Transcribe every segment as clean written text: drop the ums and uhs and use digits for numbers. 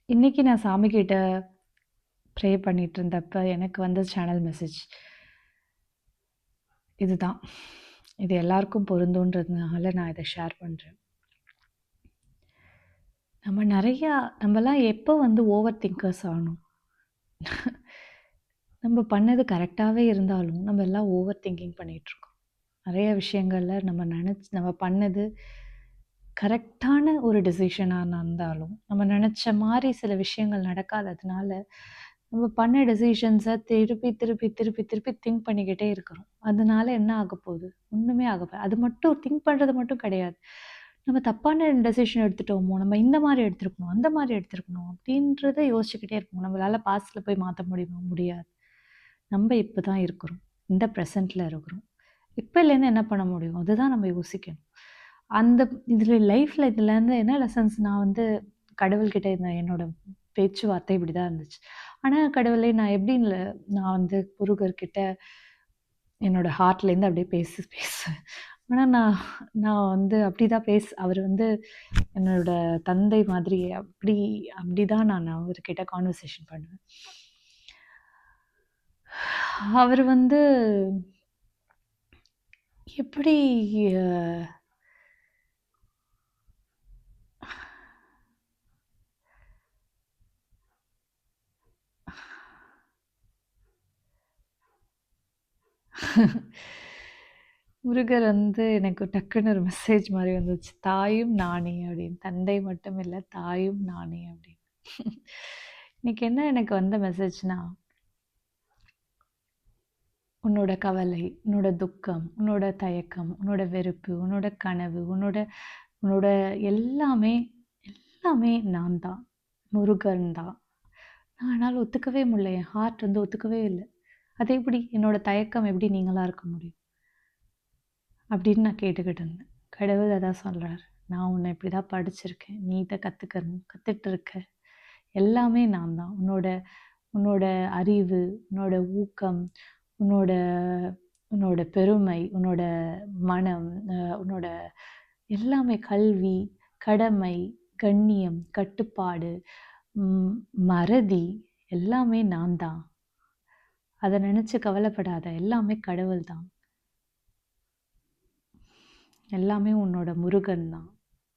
இன்னைக்கு நான் சாமிகிட்ட ப்ரே பண்ணிட்டு இருந்தப்ப எனக்கு வந்த சேனல் மெசேஜ் இதுதான். இது எல்லாருக்கும் பொருந்துன்றதுனால நான் இத ஷேர் பண்றேன். நம்மலாம் எப்போ வந்து ஓவர் திங்கர்ஸ் ஆனோம்? நம்ம பண்ணது கரெக்டாவே இருந்தாலும், நம்ம எல்லாம் ஓவர் திங்கிங் பண்ணிட்டுருக்கோம். நெறைய விஷயங்கள்ல நம்ம பண்ணது கரெக்டான ஒரு டிசிஷனா இருந்தாலும், நம்ம நெனச்ச மாரி சில விஷயங்கள் நடக்காததுனால, நம்ம பண்ண டெசிஷன்ஸ திருப்பி, திருப்பி, திருப்பி, திருப்பி திங்க் பண்ணிக்கிட்டே இருக்கிறோம். அதனால என்ன ஆகப்போகுது? ஒண்ணுமே அது மட்டும் திங்க் பண்றது மட்டும் கிடையாது. நம்ம தப்பான டெசிஷன் எடுத்துட்டோமோ! நம்ம இந்த மாரி எடுத்திருக்கணும், அந்த மாரி எடுத்திருக்கணும் அப்டின்றத யோசிச்சுக்கிட்டே இருக்கோம். நம்மளால பாஸ்ட்ல போய் மாத்த முடியுமா? முடியாது. நம்ம இப்ப தான் இருக்கிறோம். இந்த பிரசன்ட்ல இருக்கிறோம். இப்பலேருந்து என்ன பண்ண முடியும்? அதுதான் நம்ம யோசிக்கணும். அந்த இதுலேருந்து என்ன லெசன்ஸ் நான் வந்து கடவுள்கிட்ட இருந்த என்னோட பேச்சுவார்த்தை இப்படிதான் இருந்துச்சு. ஆனா கடவுளே நான் வந்து முருகர்கிட்ட என்னோட ஹார்ட்லேருந்து அப்படியே பேசுவேன். ஆனா நான் வந்து அப்படிதான் அவரு வந்து என்னோட தந்தை மாதிரி அப்படிதான் நான் அவர்கிட்ட கான்வர்சேஷன் பண்ணுவேன். அவரு வந்து எப்படி அ முருகர் வந்து எனக்கு டக்குன்னு ஒரு மெசேஜ் மாரி வந்துச்சு. "தாயும் நானே" அப்படின்னு. "தந்தை மட்டும் இல்ல, தாயும் நானே" அப்படின்னு. இன்னைக்கு என்ன எனக்கு வந்த மெசேஜ்னா, உன்னோட கவலை, உன்னோட துக்கம், உன்னோட தயக்கம், உன்னோட வெறுப்பு, உன்னோட கனவு, உன்னோட உன்னோட எல்லாமே, எல்லாமே நான் தான். முருகன் தான். ஆனாலும் ஒத்துக்கவே முடியல. என் ஹார்ட் வந்து ஒத்துக்கவே இல்ல. அது எப்படி? என்னோட தயக்கம் எப்படி நீங்களா இருக்க முடியும்? அப்படின்னு நான் கேட்டுக்கிட்டு இருந்தேன். கடவுள் அதான் சொல்றாரு. நான் உன்னை இப்படிதான் படிச்சிருக்கேன். நீ இத கத்துக்கணும். கத்துட்டு இருக்க. எல்லாமே நான் தான். உன்னோட உன்னோட அறிவு, உன்னோட ஊக்கம், உன்னோட உன்னோட பெருமை, உன்னோட மனம், உன்னோட எல்லாமே கல்வி, கடமை, கண்ணியம், கட்டுப்பாடு, ம் மறதி எல்லாமே நான் தான். அத நினைச்சு கவலைப்படாத. எல்லாமே கடவுள் தான். எல்லாமே உன்னோட முருகன் தான்.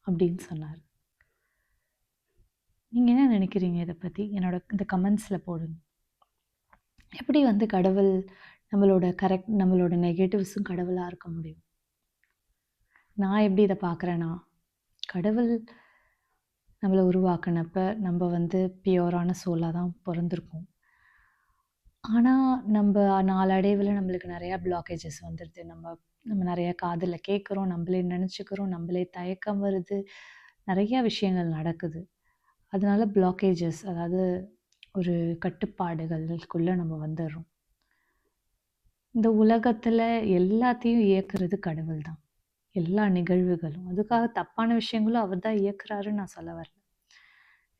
அப்படின்னு சொன்னாரு. நீங்க என்ன நினைக்கிறீங்க இத பத்தி? என்னோட இந்த கமெண்ட்ஸ்ல போடுங்க. எப்படி வந்து கடவுள் நம்மளோட நெகட்டிவ்ஸும் கடவுளா இருக்க முடியும்? நான் எப்படி இத பார்க்குறேன்னா, கடவுள் நம்மள உருவாக்குனப்ப, நம்ம வந்து பியூரான சோலா தான் பொறந்திருக்கோம். ஆனா, நாளடைவுல நம்மளுக்கு நெறையா பிளாக்கேஜஸ் வந்துருது. நம்ம நெறைய காதுல கேட்குறோம், நம்மளே நெனச்சுக்கிறோம், நம்மளே தயக்கம் வருது. நெறைய விஷயங்கள் நடக்குது. அதனால பிளாக்கேஜஸ் அதாவது ஒரு கட்டுப்பாடுகளுக்குள்ள நம்ம வந்துர்றோம். இந்த உலகத்துல எல்லாத்தையும் இயக்குறது கடவுள் தான். எல்லா நிகழ்வுகளும். அதுக்காக தப்பான விஷயங்களும் அவர் தான் இயக்குறாருன்னு நான் சொல்ல வரல.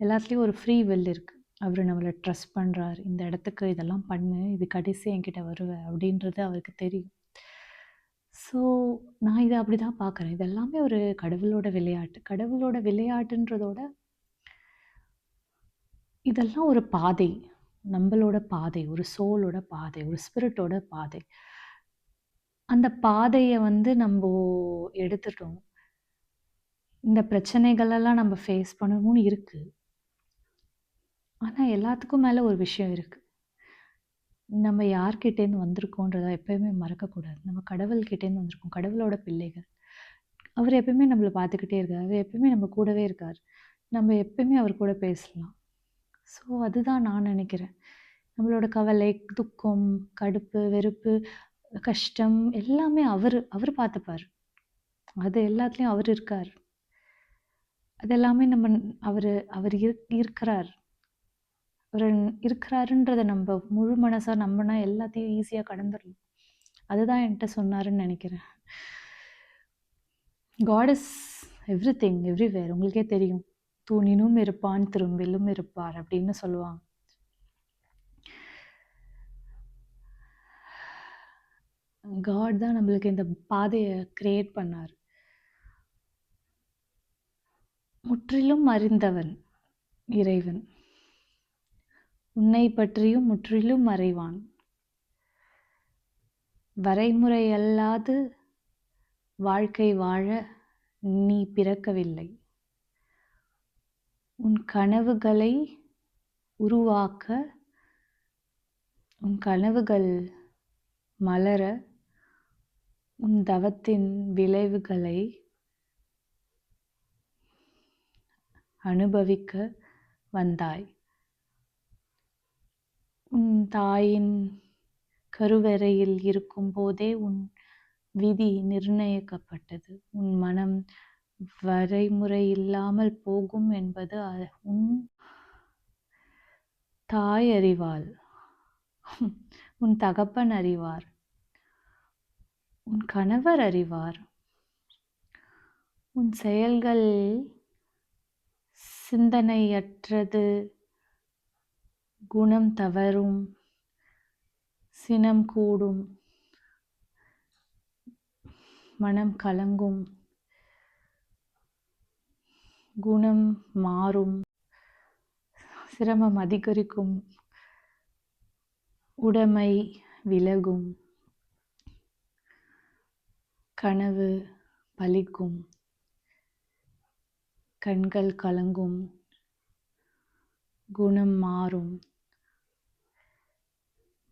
எல்லாத்துலயும் ஒரு ஃப்ரீ வில் இருக்கு. அவரு நம்மள ட்ரஸ்ட் பண்றாரு. இந்த இடத்துக்கு இதெல்லாம் பண்ணு. இது கடைசியா என்கிட்ட வருவ அப்படின்றது அவருக்கு தெரியும். ஸோ, நான் இத அப்படிதான் பார்க்குறேன். இது எல்லாமே ஒரு கடவுளோட விளையாட்டு. கடவுளோட விளையாட்டுன்றதோட இதெல்லாம் ஒரு பாதை. நம்பளோட பாதை. ஒரு சோலோட பாதை. ஒரு ஸ்பிரிட்டோட பாதை. அந்த பாதைய வந்து நம்போ எடுத்துட்டோம். இந்த பிரச்சனைகளெல்லாம் நம்ம ஃபேஸ் பண்ணணும்னு இருக்கு. ஆனா, எல்லாத்துக்கும் மேல ஒரு விஷயம் இருக்கு. நம்ம யார்கிட்டேருந்து வந்திருக்கோன்றத எப்பயுமே மறக்கக்கூடாது. நம்ம கடவுள்கிட்டேருந்து வந்திருக்கோம். கடவுளோட பிள்ளைகள். அவர் எப்பயுமே நம்மள பார்த்துக்கிட்டே இருக்காரு. அவர் எப்பயுமே நம்ம கூடவே இருக்காரு. நம்ம எப்பயுமே அவர் கூட பேசலாம். ஸோ, அதுதான் நான் நெனைக்கிறேன். நம்மளோட கவலை, துக்கம், கடுப்பு, வெறுப்பு, கஷ்டம் எல்லாமே அவரு பார்த்துப்பாரு. அது எல்லாத்துலயும் அவரு இருக்காரு. அது எல்லாமே அவரு அவரு இருக்கிறார். அவரு இருக்கிறாருன்றத நம்ப முழு மனசா நம்புனா எல்லாத்தையும் ஈஸியா கடந்துரலாம். அதுதான் என்ட்ட சொன்னாருன்னு நெனைக்கிறேன். God is everything, everywhere. உங்களுக்கே தெரியும். "தூணினும் இருப்பான், துரும்பிலும் இருப்பார்" அப்படின்னு சொல்லுவாங்க. காட் தான் நம்மளுக்கு இந்த பாதைய கிரியேட் பண்ணாரு. முற்றிலும் அறிந்தவன் இறைவன். உன்னை பற்றியும் முற்றிலும் அறிவான். வரைமுறையல்லாது வாழ்க்கை வாழ நீ பிறக்கவில்லை. உன் கனவுகளை உருவாக்க, உன் கனவுகள் மலர, உன் தவத்தின் விளைவுகளை அனுபவிக்க வந்தாய். உன் தாயின் கருவறையில் இருக்கும் போதே உன் விதி நிர்ணயிக்கப்பட்டது. உன் மனம் வரைமுறை இல்லாமல் போகும் என்பது உன் தாய் அறிவாள், உன் தகப்பன் அறிவார், உன் கணவர் அறிவார். உன் செயல்கள் சிந்தனையற்றது, குணம் தவறும், சினம் கூடும், மனம் கலங்கும், குணம் மாறும், சிரமம் அதிகரிக்கும், உடைமை விலகும், கனவு பலிக்கும், கண்கள் கலங்கும், குணம் மாறும்,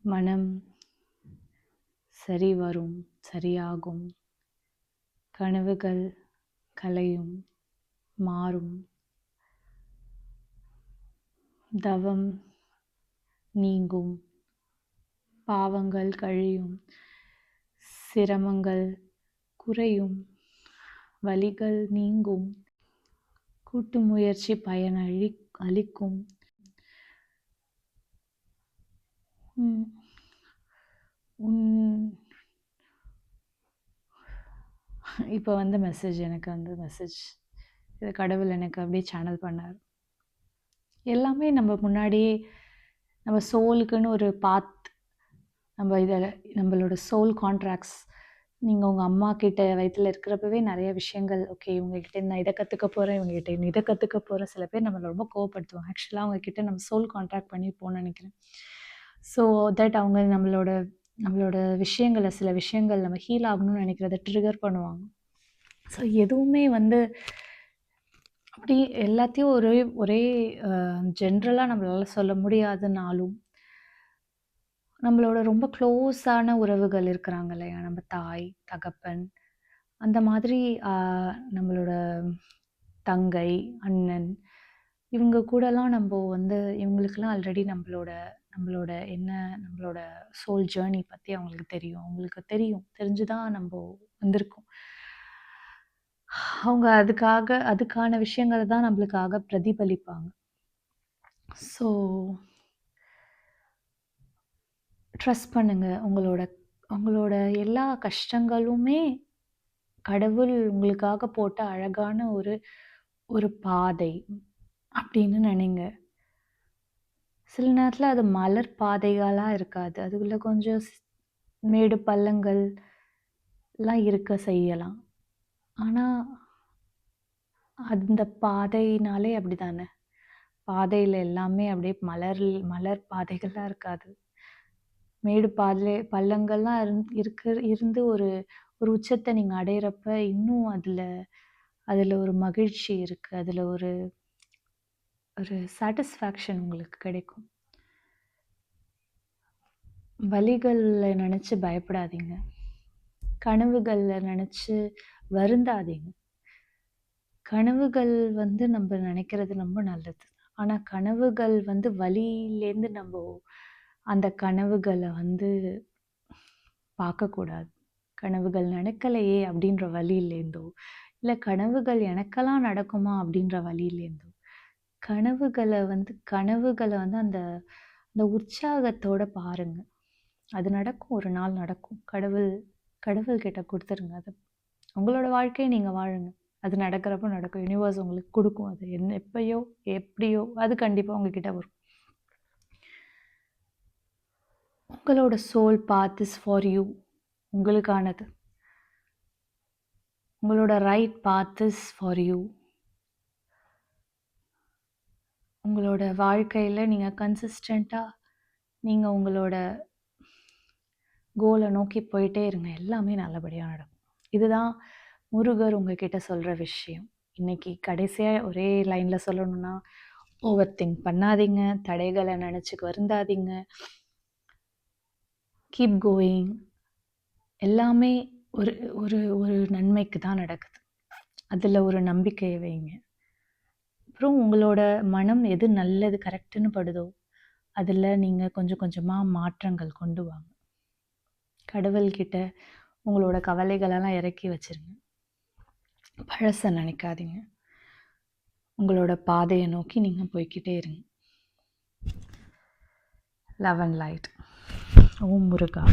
மனம் சரி வரும், சரியாகும், கனவுகள் கலையும், மாறும், தவம் நீங்கும், பாவங்கள் கழியும், சிரமங்கள் குறையும், வலிகள் நீங்கும், கூட்டு முயற்சி பயன் அளிக்கும். இப்போ வந்த மெசேஜ், எனக்கு அந்த மெசேஜ் இது கடவுள் எனக்கு அப்படியே சேனல் பண்ணார். எல்லாமே நம்ம முன்னாடியே நம்ம சோலுக்குன்னு ஒரு பாத், நம்ம இதில் நம்மளோட சோல் கான்ட்ராக்ட்ஸ். நீங்கள் உங்கள் அம்மா கிட்ட வயிற்றில் இருக்கிறப்பவே நிறைய விஷயங்கள், ஓகே இவங்ககிட்ட நான் இதை கற்றுக்க போகிறேன், இவங்ககிட்ட இதை கற்றுக்க போகிறேன். சில பேர் நம்மளை ரொம்ப கோவப்படுத்துவோம். ஆக்சுவலாக அவங்கக்கிட்ட நம்ம சோல் கான்ட்ராக்ட் பண்ணியிருப்போம்னு நினைக்கிறேன். ஸோ தட் அவங்க நம்மளோட விஷயங்களை, சில விஷயங்கள் நம்ம ஹீல் ஆகணும்னு நினைக்கிறத ட்ரிகர் பண்ணுவாங்க. ஸோ எதுவுமே வந்து அப்படி எல்லாத்தையும் ஒரே ஜென்ரலாக நம்மளால் சொல்ல முடியாதுனாலும், நம்மளோட ரொம்ப க்ளோஸான உறவுகள் இருக்கிறாங்க இல்லையா, நம்ம தாய், தகப்பன், அந்த மாதிரி நம்மளோட தங்கை, அண்ணன், இவங்க கூடலாம் நம்ம வந்து இவங்களுக்கெல்லாம் ஆல்ரெடி நம்மளோட என்ன, நம்மளோட சோல் ஜேர்னி பற்றி அவங்களுக்கு தெரியும். அவங்களுக்கு தெரிஞ்சு தான் நம்ம வந்திருக்கோம். அவங்க அதுக்கான விஷயங்களை தான் நம்மளுக்காக பிரதிபலிப்பாங்க. ஸோ ட்ரஸ்ட் பண்ணுங்க. உங்களோட எல்லா கஷ்டங்களுமே கடவுள் உங்களுக்காக போட்ட அழகான ஒரு பாதை அப்படின்னு நினைங்க. சில நேரத்தில் அது மலர் பாதைகளாக இருக்காது, அதுக்குள்ள கொஞ்சம் மேடு பள்ளங்கள் எல்லாம் இருக்க செய்யலாம். ஆனால் அந்த பாதைனாலே அப்படி தானே, பாதையில் எல்லாமே அப்படியே மலர் பாதைகள்லாம் இருக்காது. மேடு பள்ளங்கள்லாம் இருந்து ஒரு உச்சத்தை நீங்கள் அடையிறப்ப இன்னும் அதில் ஒரு மகிழ்ச்சி இருக்குது, அதில் ஒரு சாட்டிஸ்ஃபேக்ஷன் உங்களுக்கு கிடைக்கும். வலிகளை நினச்சி பயப்படாதீங்க, கனவுகளை நினச்சி வருந்தாதீங்க. கனவுகள் வந்து நம்ம நினைக்கிறது ரொம்ப நல்லது. ஆனால் கனவுகள் வந்து வலியிலேருந்து நம்ம அந்த கனவுகளை வந்து பார்க்கக்கூடாது. கனவுகள் நடக்கலையே அப்படின்ற வழியிலேருந்தோ, இல்லை கனவுகள் எனக்கெல்லாம் நடக்குமா அப்படின்ற வழியிலேருந்தோ, கனவுகளை வந்து அந்த அந்த உற்சாகத்தோட பாருங்க. அது நடக்கும், ஒரு நாள் நடக்கும். கடவுள்கிட்ட கொடுத்துருங்க. அது உங்களோட வாழ்க்கையை நீங்கள் வாழுங்க. அது நடக்கிறப்போ நடக்கும். யூனிவர்ஸ் உங்களுக்கு கொடுக்கும். அது எப்பயோ எப்படியோ அது கண்டிப்பாக உங்ககிட்ட வரும். உங்களோட soul path is for you, உங்களுக்கானது. உங்களோட right path is for you. உங்களோட வாழ்க்கையில் நீங்கள் கன்சிஸ்டண்ட்டாக நீங்கள் உங்களோட கோலை நோக்கி போயிட்டே இருங்க. எல்லாமே நல்லபடியாக நடக்கும். இதுதான் முருகர் உங்ககிட்ட சொல்கிற விஷயம். இன்றைக்கி கடைசியாக ஒரே லைனில் சொல்லணும்னா, ஓவர் திங்க் பண்ணாதீங்க, தடைகளை நினச்சிக்கு வருந்தாதீங்க, கீப் கோயிங். எல்லாமே ஒரு ஒரு ஒரு நன்மைக்கு தான் நடக்குது. அதில் ஒரு நம்பிக்கையை வைங்க. அப்புறம் உங்களோட மனம் எது நல்லது கரெக்டுன்னு படுதோ அதில் நீங்கள் கொஞ்சம் கொஞ்சமாக மாற்றங்கள் கொண்டு வாங்க. கடவுள்கிட்ட உங்களோட கவலைகளெல்லாம் இறக்கி வச்சிருங்க. பழசை நினைக்காதீங்க. உங்களோட பாதையை நோக்கி நீங்கள் போய்கிட்டே இருங்க. Love and light. Om Muruga.